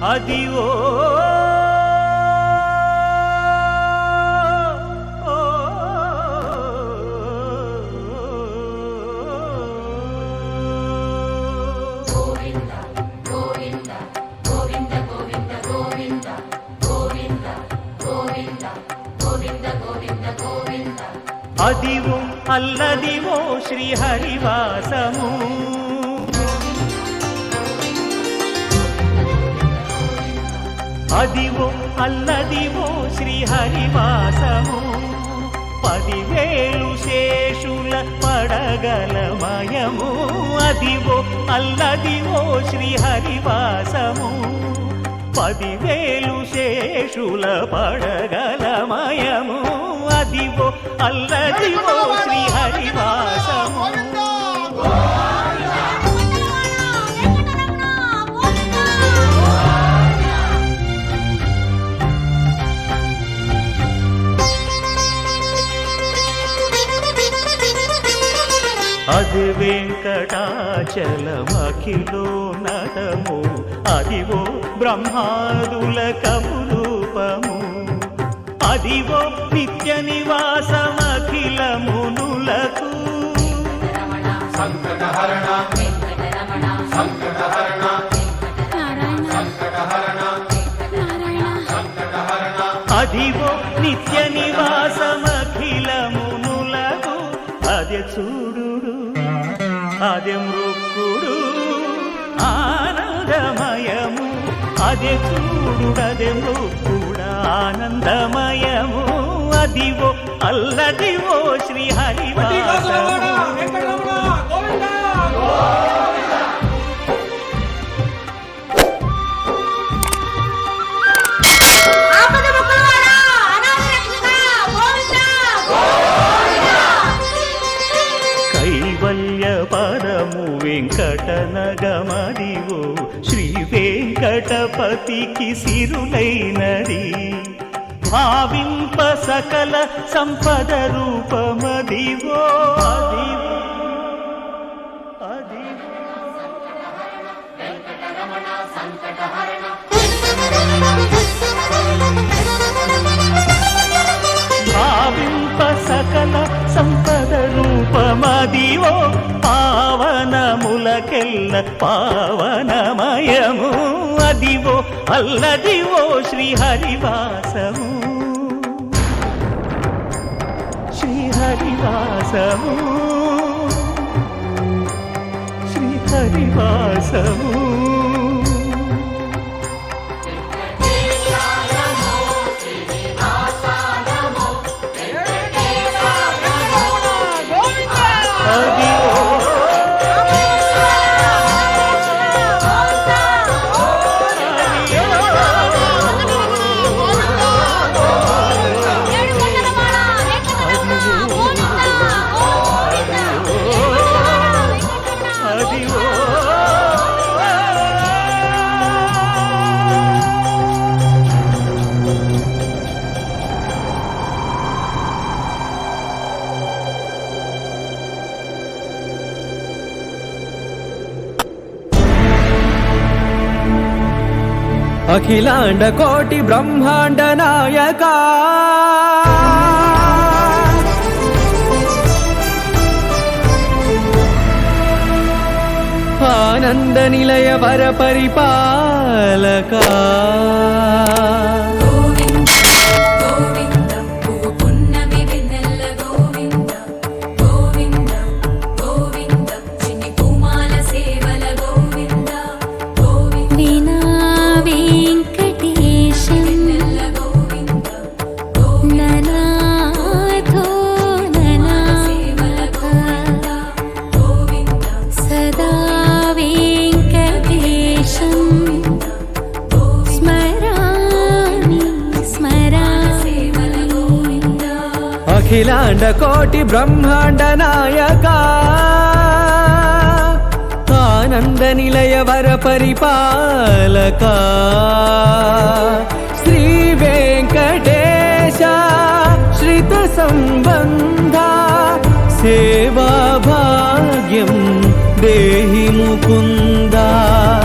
అదివో అదివో అల్లదివో శ్రీహరివాసము అదివో అల్లదివో శ్రీహరివాసము 10,000 శేషుల పడగలమయము అదివో అల్లదివో శ్రీహరివాసము 10,000 శేషుల పడగలమయము అదివో అల్లదివో శ్రీహరివాసము అది వెంకటాచలమఖిలోన్నతము అదివో బ్రహ్మాదుల కపురూపము అదివో నిత్య నివాసమఖిల మునులకు సంకటహరణ సంకటహరణ అదివో నిత్య నివాసమఖిల మునులకు అదే చూడు అదే మృక్కుడు ఆనందమయము అదే చూడుడదే మృక్కుడ ఆనందమయము అదివో అల్లదివో శ్రీహరివాసము కైవల్య పరము వెంకటనగమదివో శ్రీ వెంకటపతికి సిరులైనది భావింప సకల సంపద రూపమదివో అదివో భావింప సకల సంపద రూపమదివో పావనములకెల్ల పావనమయము అదివో అల్లదివో శ్రీహరివాసము శ్రీహరివాసము శ్రీహరివాసము అఖిలాండ కోటి బ్రహ్మాండ నాయక ఆనంద నిలయ వర పరిపాలక అఖిలాండ కోటి బ్రహ్మాండ నాయక ఆనంద నిలయ వర పరిపాలక శ్రీ వెంకటేశ శ్రిత సంబంధ సేవా భాగ్యం దేహి ముకుంద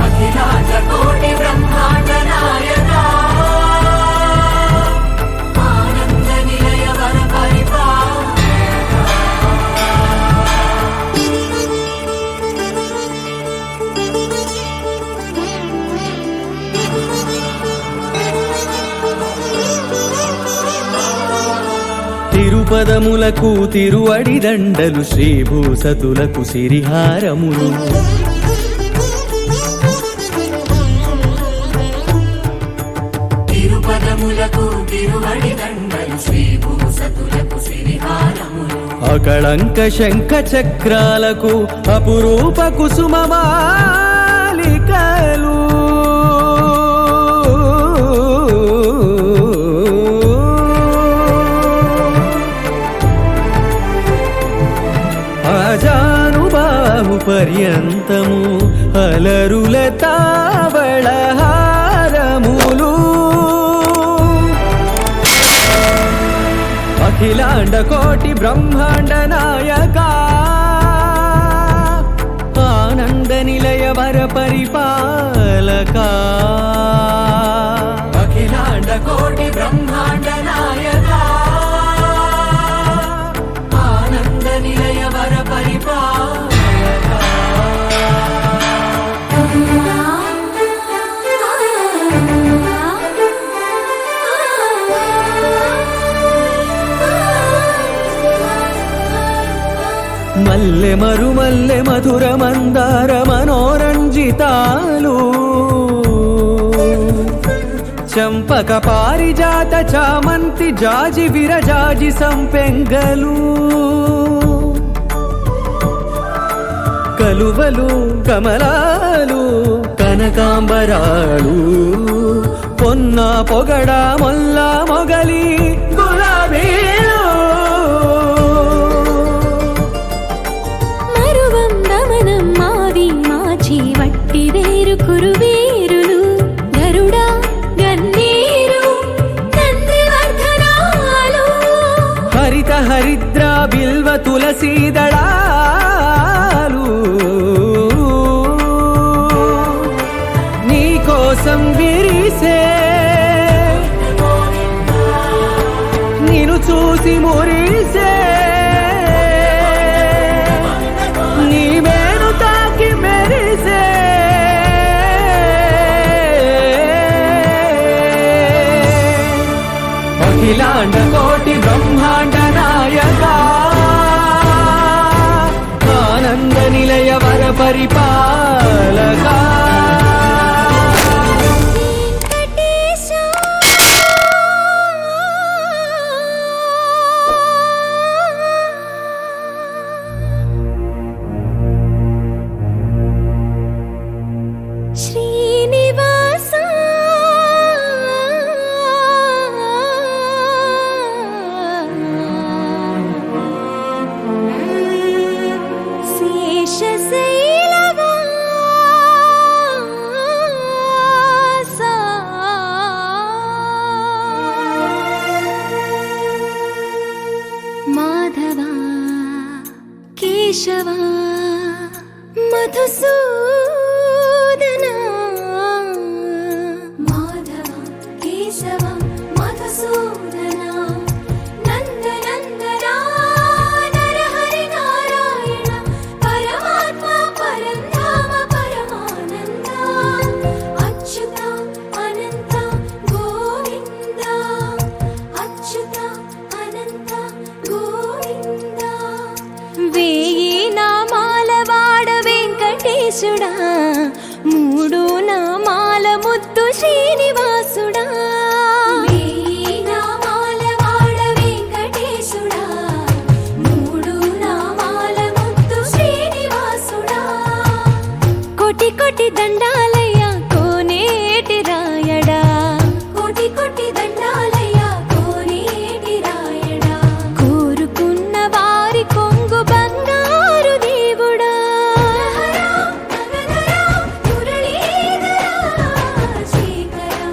అఖిలాండ కోటి బ్రహ్మాండ తిరుపదములకు తిరువడిదండలు శ్రీభూసతులకు సిరిహారములు తిరుపదములకు తిరువడిదండలు శ్రీభూసతులకు సిరిహారములు అకళంక శంఖ చక్రాలకు అపురూప కుసుమమాలికలు ఆజానుబాహు పర్యంతము అలరుల తావళహారములు అఖిలాండ కోటి బ్రహ్మాండ నాయక ఆనంద నిలయ వర పరిపాలక అఖిలాండ కోటి బ్రహ్మాండ నాయక ఆనంద నిలయ వర పరిపాలక మల్లె మరుమల్లె మధుర మందార మనోరంజితాలు చంపక పారిజాత చామంతి జాజి విరజాజి సంపెంగలు కలువలు కమలాలు కనకాంబరాలు పొన్న పొగడ మొల్ల మొగలి గులాబీలు కురువీరులు గరుడ గన్నేరు నందివర్ధనాలు హరిత హరిద్ర బిల్వ తులసీదళాలు నీ కోసం విరిసే నిన్ను చూసి మురిసే నీ మేను తాకి మెరిసే అఖిలాండ కోటి బ్రహ్మాండ నాయక ఆనంద నిలయ వర పరిపాలక శ్రీనివాస శేషశైలవాస మాధవ కేశవ మధుసూదన మాధవ కేశవ మధుసూదన నందనందన నరహరి నారాయణ పరమాత్మ పరంధామ పరమానంద అచ్యుత అనంత గోవింద అచ్యుత అనంత గోవింద వేయి నామాల వాడ వెంకటేశుడా మూడు నామాల ముద్దు శ్రీనివాసుడా వేయి నామాల వాడ వెంకటేశుడా మూడు నామాల ముద్దు శ్రీనివాసుడా కోటి కోటి దండాలయ్య కోనేటి రాయడా కోటి కోటి దండాలయ్య కోనేటి రాయడా కోరుకున్న వారి కొంగు బంగారు దేవుడా మురళీధర శ్రీకర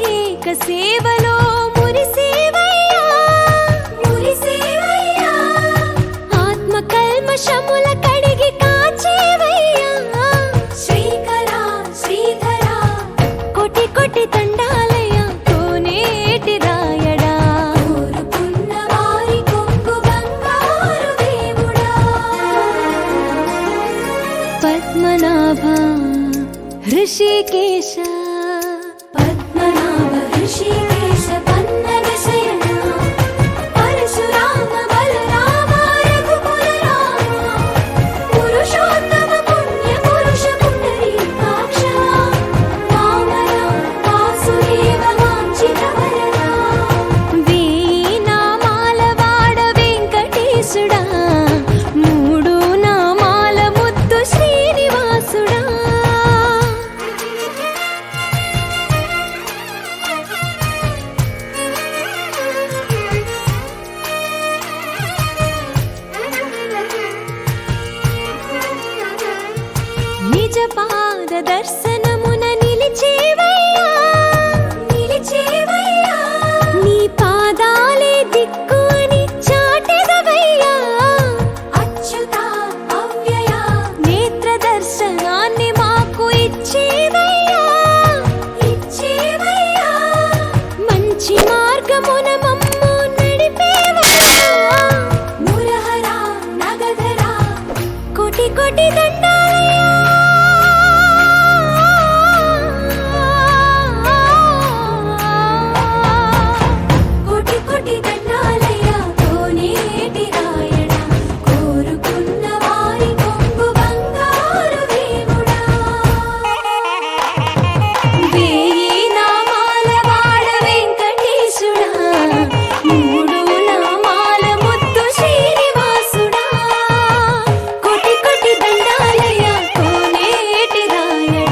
అభిషేక సేవలో మురిసేవయ్యా మురిసేవయ్యా ఆత్మ కల్మషముల కడిగి కాచేవయ్యా శ్రీకరా శ్రీధరా కోటి కోటి దండాలయ్యా కోనేటి రాయడా కోరుకున్న వారి కొంగు బంగారు దేవుడా పద్మనాభ హృషికేశ పద్మనాభ హృషికేశ పన్నగ శయన పరశురామ బలరామ రఘుకుల రామ పురుషోత్తమ పుణ్య పురుష పుండరీకాక్ష వామన వాసుదేవ వాంఛిత వరద వేయి నామాల వాడ వెంకటేశుడా మూడు నామాల ముద్దు శ్రీనివాసుడా నిజ పాద దర్శనమున నిలిచేవయ్యా నిలిచేవయ్యా నీ పాదాలే దిక్కు అని చాటెదవయ్యా అచ్యుత అవ్యయ నేత్ర దర్శనాన్ని మాకు ఇచ్చేవయ్యా ఇచ్చేవయ్యా మంచి మార్గమున మమ్ము నడిపేవయ్యా మురహర నగధర కోటి కోటి దండాలయ్యా కోటి కోటి దండాలయ్యా కోనేటి రాయడ కోరుకున్న వారి కొంగు బంగారు దేవుడా వేయి నామాల వాడ వెంకటేశుడా మూడు నామాల ముద్దు శ్రీనివాసుడా కోటి కోటి దండాలయ్యా కోనేటి రాయడ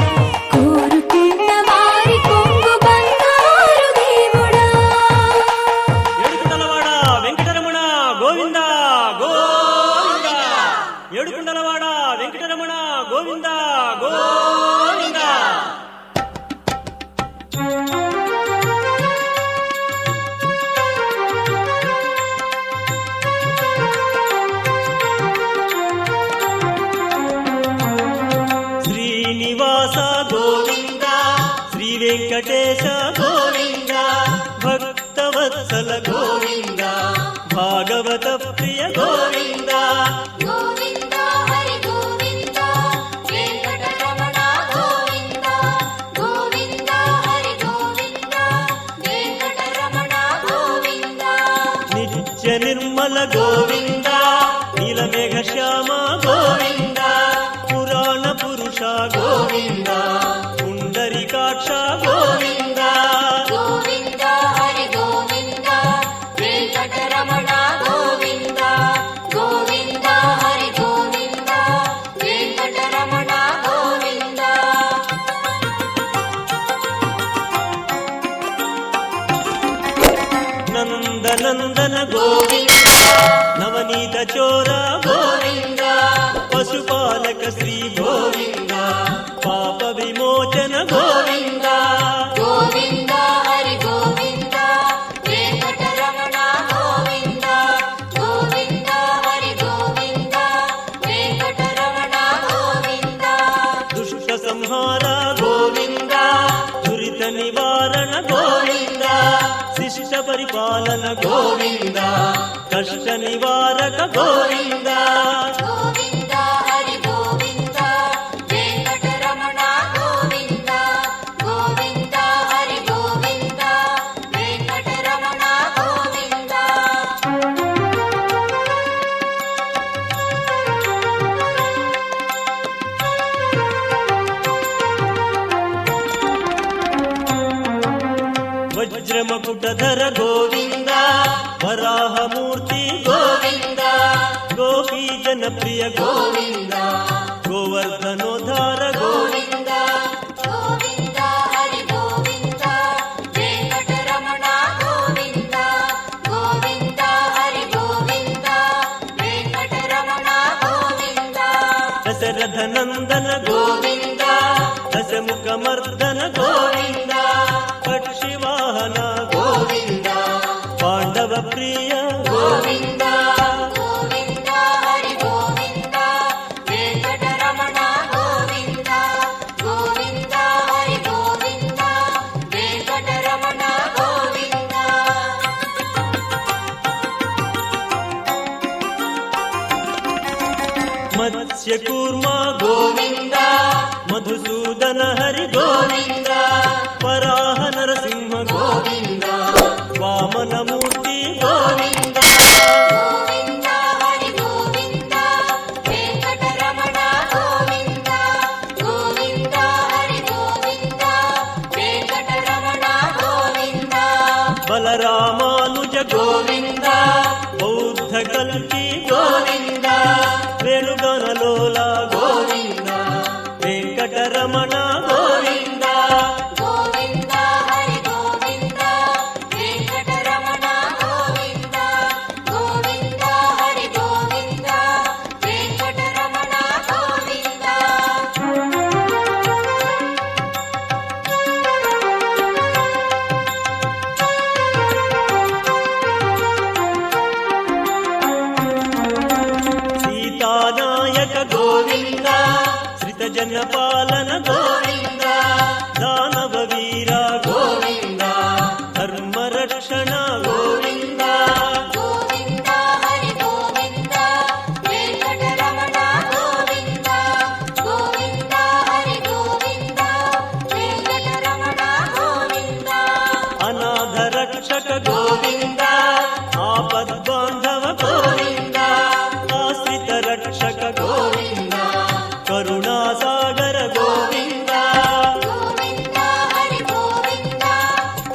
కోరుకున్న వారి కొంగు బంగారు దేవుడా ఏడుకుండలవాడ వెంకటరమణ గోవింద గోవింద ఏడుకుండలవాడ వెంకటరమణ గోవింద గోవింద శ్రీనివాస గోవింద శ్రీ వెంకటేశ గోవింద భక్తవత్సల గోవింద భాగవత ప్రియ గోవింద గోవింద హరి గోవింద వెంకటరమణ గోవింద గోవింద హరి గోవింద వెంకటరమణ గోవింద నిత్య నిర్మల గోవింద నీలమేఘ శ్యామ గోవింద పురాణ పురుష గోవింద పుండరీకాక్ష గోవింద గోవింద హరి గోవింద వెంకటరమణ గోవింద గోవింద హరి గోవింద వెంకటరమణ గోవింద నందనందన గోవింద నవనీత చోర గోవింద పశుపాలక శ్రీ గోవింద పాప విమోచన గోవింద గోవింద హరి గోవింద వెంకటరమణ గోవింద గోవింద హరి గోవింద వెంకటరమణ గోవింద దుష్ట సంహార గోవింద దురిత నివారణ గోవింద శిష్ట పరిపాలన గోవింద కష్ట నివారక గోవింద గోవింద హరి గోవింద వెంకటరమణ గోవింద గోవింద హరి గోవింద వెంకటరమణ గోవింద వజ్రమకుటధర గోవింద వరాహమూర్తి గోవింద గోపీ జనప్రియ గోవింద గోవర్ధనోద్ధార గోవింద గోవింద హరి గోవింద వెంకటరమణ గోవింద గోవింద హరి గోవింద వెంకటరమణ గోవింద దశరథ నందన గోవింద దశముఖ మర్దన గోవింద పక్షివా ವಾಹನ ಗೋವಿಂದ ಪಾಂಡವ ಪ್ರಿಯ ಗೋವಿಂದ ಗೋವಿಂದ ಹರಿ ಗೋವಿಂದ ವೆಂಕಟರಮಣ ಗೋವಿಂದ ಗೋವಿಂದ ಹರಿ ಗೋವಿಂದ ವೆಂಕಟರಮಣ ಗೋವಿಂದ ಮತ್ಸ್ಯ ಕೂರ್ಮ ಗೋವಿಂದ ಮಧುಸೂದನ ಹರಿ ಗೋವಿಂದ ವರಾಹ ನರಸಿಂಹ ಗೋವಿಂದ ವಾಮನ ಮೂರ್ತಿ ಗೋವಿಂದ ಗೋವಿಂದ ಹರಿ ಗೋವಿಂದ ವೆಂಕಟರಮಣ ಗೋವಿಂದ ಗೋವಿಂದ ಹರಿ ಗೋವಿಂದ ವೆಂಕಟರಮಣ ಗೋವಿಂದ ಬಲರಾಮಾನುಜ ಗೋವಿಂದ ಬೌದ್ಧ ಕಲ್ಕಿ ಗೋವಿಂದ ವೇಣುಗಾನಲೋಲ ಗೋವಿಂದ ವೆಂಕಟರಮಣ ಗೋವಿಂದ ಗೋವಿಂದ ಹರಿ ಗೋವಿಂದ ವೆಂಕಟರಮಣ ಗೋವಿಂದ ಗೋವಿಂದ ಹರಿ ಗೋವಿಂದ ವೆಂಕಟರಮಣ ಗೋವಿಂದ ಸೀತಾನಾಯಕ ಗೋವಿಂದ ಶ್ರಿತ ಜನಪಾಲನ ಗೋವಿಂದ ದಾನವ ವೀರ ಗೋವಿಂದ ಧರ್ಮ ರಕ್ಷಣ ಗೋವಿಂದ ಗೋವಿಂದ ಹರಿ ಗೋವಿಂದ ವೆಂಕಟರಮಣ ಗೋವಿಂದ ಗೋವಿಂದ ಹರಿ ಗೋವಿಂದ ವೆಂಕಟರಮಣ ಗೋವಿಂದ ಅನಾಥ ರಕ್ಷಕ ಗೋವಿಂದ ಆಪದ್ಬಾಂಧವ ಗೋವಿಂದ ಆಶ್ರಿತ ರಕ್ಷಕ ಗೋವಿಂದ ಕರುಣಾಸಾಗರ ಗೋವಿಂದ ಗೋವಿಂದ ಹರಿ ಗೋವಿಂದ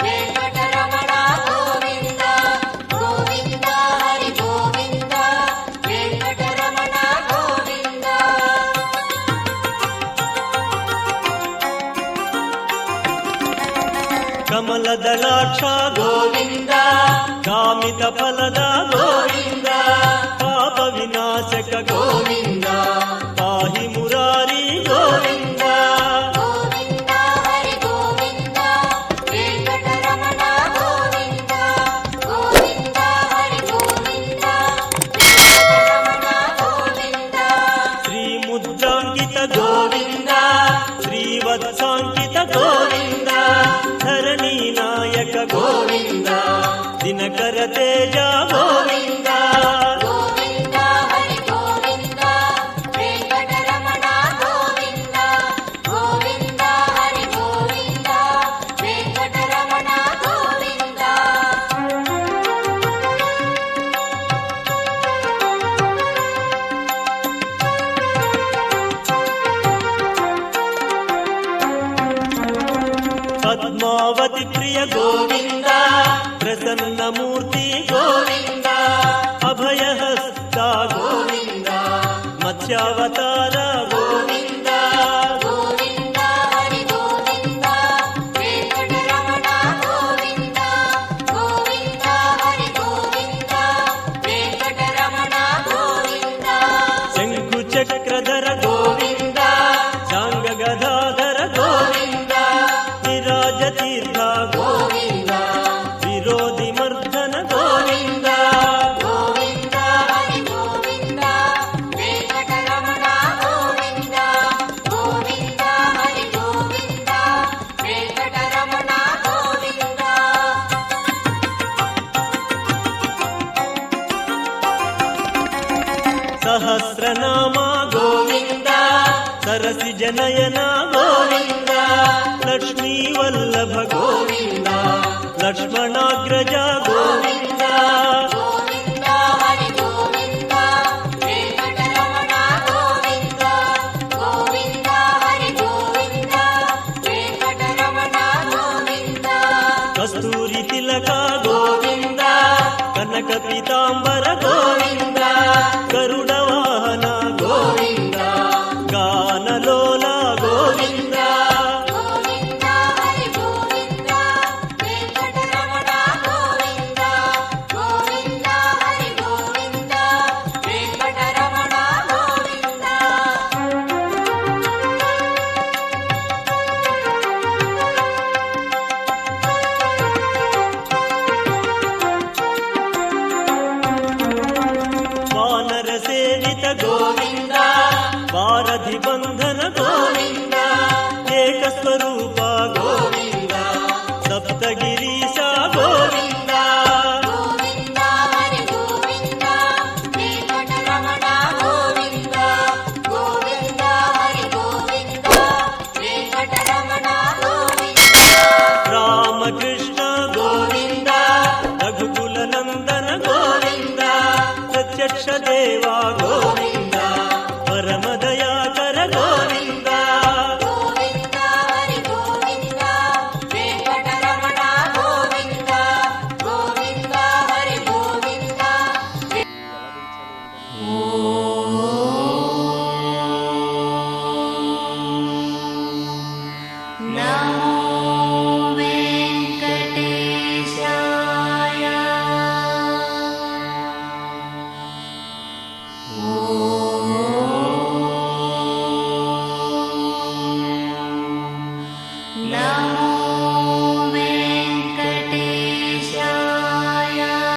ವೆಂಕಟರಮಣ ಗೋವಿಂದ ಗೋವಿಂದ ಹರಿ ಗೋವಿಂದ ವೆಂಕಟರಮಣ ಗೋವಿಂದ ಕಮಲದಳಾಕ್ಷ ಗೋವಿಂದ ಕಾಮಿತ ಫಲದ ಗೋವಿಂದ ಪಾಪ ವಿನಾಶಕ ಗೋವಿಂದ ಪಾಹಿ ಮುರಾರಿ ಗೋವಿಂದ ಗೋವಿಂದ ಹರಿ ಗೋವಿಂದ ವೆಂಕಟರಮಣ ಗೋವಿಂದ ಗೋವಿಂದ ಹರಿ ಗೋವಿಂದ ವೆಂಕಟರಮಣ ಗೋವಿಂದ ಶ್ರೀ ಮುದ್ರಾಂಕಿತ ಗೋವಿಂದ ಶ್ರೀವತ್ಸಾಂಕಿತ ಗೋವಿಂದ ಧರಣಿ ನಾಯಕ ಗೋವಿಂದ ದಿನಕರ ತೇಜ ಗೋವಿಂದ ಗೋವಿಂದ ಹರಿ ಗೋವಿಂದ ವೆಂಕಟರಮಣ ಗೋವಿಂದ ಗೋವಿಂದ ಹರಿ ಗೋವಿಂದ ವೆಂಕಟರಮಣ ಗೋವಿಂದ ಪದ್ಮಾವತಿ ಪ್ರಿಯ ಗೋವಿಂದ ಪ್ರಸನ್ನ ಮೂರ್ತಿ ಗೋವಿಂದ ಅಭಯ ಹಸ್ತ ಗೋವಿಂದ ಮತ್ಸ್ಯಾವತಾರ ಗೋವಿಂದ ಗೋವಿಂದ ಹರಿ ಗೋವಿಂದ ವೆಂಕಟರಮಣ ಗೋವಿಂದ ಗೋವಿಂದ ಹರಿ ಗೋವಿಂದ ವೆಂಕಟರಮಣ ಗೋವಿಂದ ಶಂಕು ಚಕ್ರಧರ ಗೋವಿಂದ ಶಾಂಗ ಗದಾಧರ ಗೋವಿಂದ ವಿರಾಜ ತೀರ್ಥ ಗೋವಿಂದ ವಿರೋಧಿ ಮರ್ದನ ಗೋವಿಂದ ಗೋವಿಂದ ಹರಿ ಗೋವಿಂದ ವೆಂಕಟರಮಣ ಗೋವಿಂದ ಗೋವಿಂದ ಹರಿ ಗೋವಿಂದ ವೆಂಕಟರಮಣ ಗೋವಿಂದ ಸಹಸ್ರನಾಮ ಗೋವಿಂದ ಸರಸಿ ಜನಯನ ಗೋವಿಂದ ಲಕ್ಷ್ಮೀ ವಲ್ಲಭ ಗೋವಿಂದ ಲಕ್ಷ್ಮಣಾಗ್ರಜ ಗೋವಿಂದ ಗೋವಿಂದ ಹರಿ ಗೋವಿಂದ ವೆಂಕಟರಮಣ ಗೋವಿಂದ ಗೋವಿಂದ ಹರಿ ಗೋವಿಂದ ವೆಂಕಟರಮಣ ಗೋವಿಂದ ಕಸ್ತೂರಿ ತಿಲಕ ಗೋವಿಂದ ಕನಕ ಪೀತಾಂಬರ ಗೋವಿಂದ ಗರುಡ ವಾಹನ ಗೋವಿಂದ ಗಾನಲೋಲ ಗೋವಿಂದ ಗೋವಿಂದ ಹರಿ ಗೋವಿಂದ ವೆಂಕಟರಮಣ ಗೋವಿಂದ ಗೋವಿಂದ ಹರಿ ಗೋವಿಂದ ವೆಂಕಟರಮಣ ಗೋವಿಂದ కల్పవృక్ష దేవా గోవింద పరమదయాకర గోవింద గోవింద హరి గోవింద వెంకటరమణ గోవింద గోవింద హరి గోవింద నమో వెంకటేశాయ ఓం